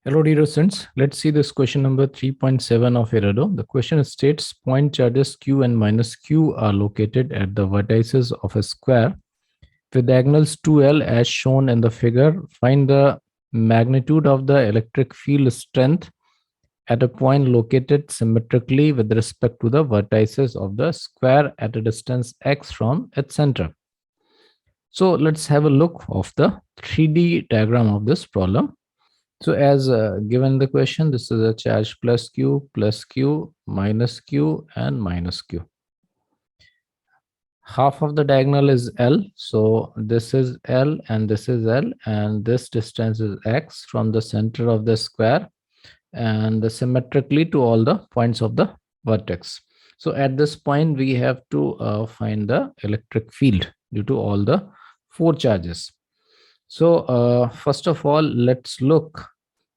Hello, dear students. Let's see this question number 3.7 of Irodov. The question states point charges Q and minus Q are located at the vertices of a square with diagonals 2L as shown in the figure. Find the magnitude of the electric field strength at a point located symmetrically with respect to the vertices of the square at a distance x from its center. So let's have a look of the 3D diagram of this problem. So as given the question, this is a charge plus Q, minus Q, and minus Q. Half of the diagonal is L. So this is L and this is L, and this distance is X from the center of the square and symmetrically to all the points of the vertex. So at this point, we have to find the electric field due to all the four charges. So first of all, let's look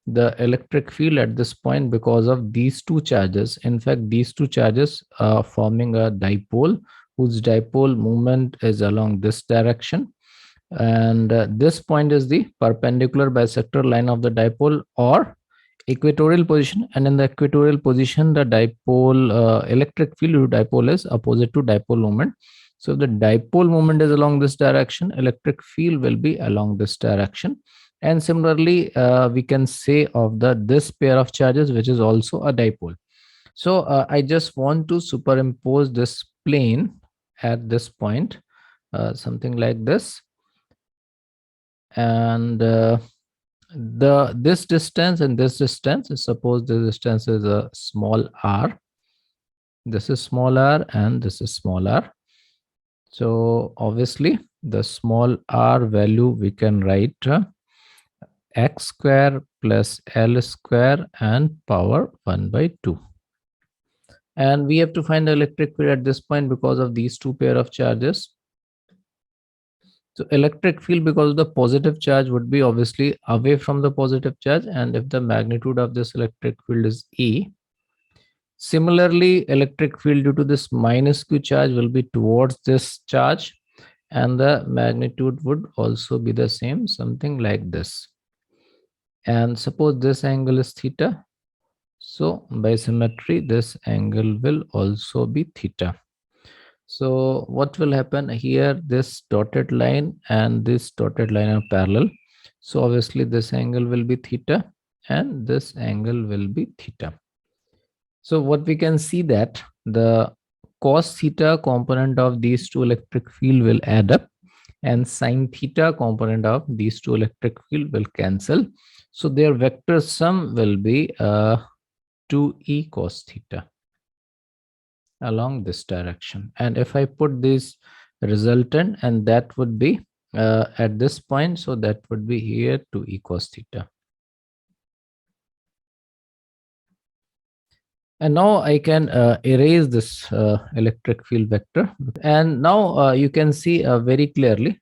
the electric field at this point because of these two charges. In fact, these two charges are forming a dipole whose dipole moment is along this direction. And this point is the perpendicular bisector line of the dipole or equatorial position. And in the equatorial position, the dipole electric field dipole is opposite to dipole moment. So if the dipole moment is along this direction, electric field will be along this direction. And similarly, we can say of this pair of charges, which is also a dipole. So I just want to superimpose this plane at this point, something like this. And this distance and this distance, suppose this distance is a small r. This is small r and this is small r. So obviously, the small r value we can write x square plus L square and power 1 by 2. And we have to find the electric field at this point because of these two pair of charges. So electric field, because of the positive charge, would be obviously away from the positive charge. And if the magnitude of this electric field is E, similarly, electric field due to this minus Q charge will be towards this charge. And the magnitude would also be the same, something like this. And suppose this angle is theta. So by symmetry, this angle will also be theta. So what will happen here? This dotted line and this dotted line are parallel. So obviously this angle will be theta and this angle will be theta. So what we can see that the cos theta component of these two electric field will add up and sin theta component of these two electric field will cancel. So their vector sum will be 2e cos theta along this direction. And if I put this resultant, and that would be at this point, so that would be here 2e cos theta. And now I can erase this electric field vector. And now you can see very clearly.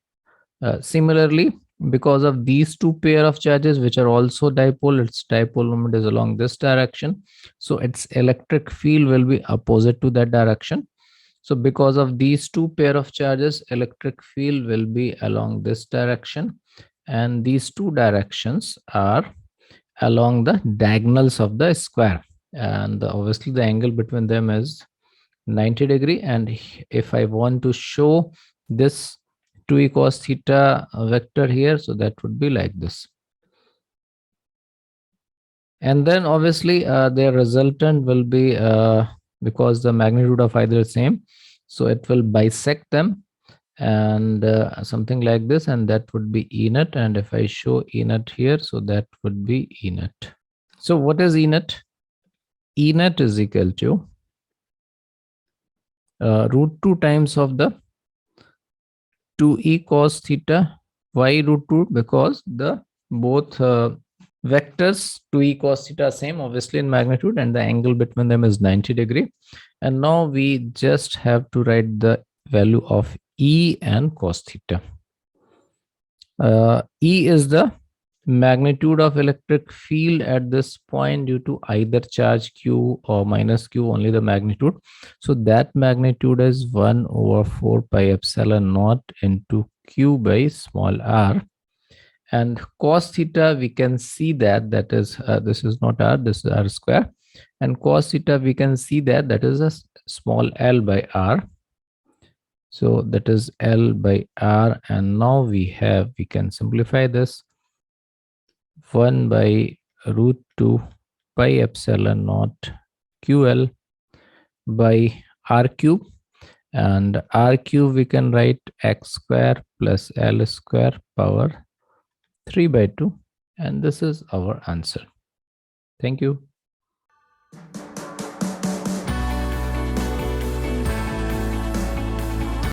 Similarly, because of these two pair of charges, which are also dipole, its dipole moment is along this direction. So its electric field will be opposite to that direction. So because of these two pair of charges, electric field will be along this direction. And these two directions are along the diagonals of the square. And obviously the angle between them is 90 degree. And if I want to show this 2e cos theta vector here, so that would be like this. And then obviously their resultant will be because the magnitude of either is same, so it will bisect them and something like this, and that would be E net. And if I show E net here, so that would be E net. So what is E net? E net is equal to root 2 times of the 2e cos theta. Why root 2? Because the both vectors 2e cos theta same obviously in magnitude, and the angle between them is 90 degree. And now we just have to write the value of E and cos theta. E is the magnitude of electric field at this point due to either charge Q or minus Q, only the magnitude. So that magnitude is 1/4 pi epsilon naught into Q by small r. And cos theta, we can see that is this is not r, this is r square. And cos theta, we can see that is a small l by r. So that is l by r. And now we can simplify this. 1 by root 2 pi epsilon naught ql by r cube. And r cube, we can write x square plus l square power 3 by 2. And this is our answer. Thank you.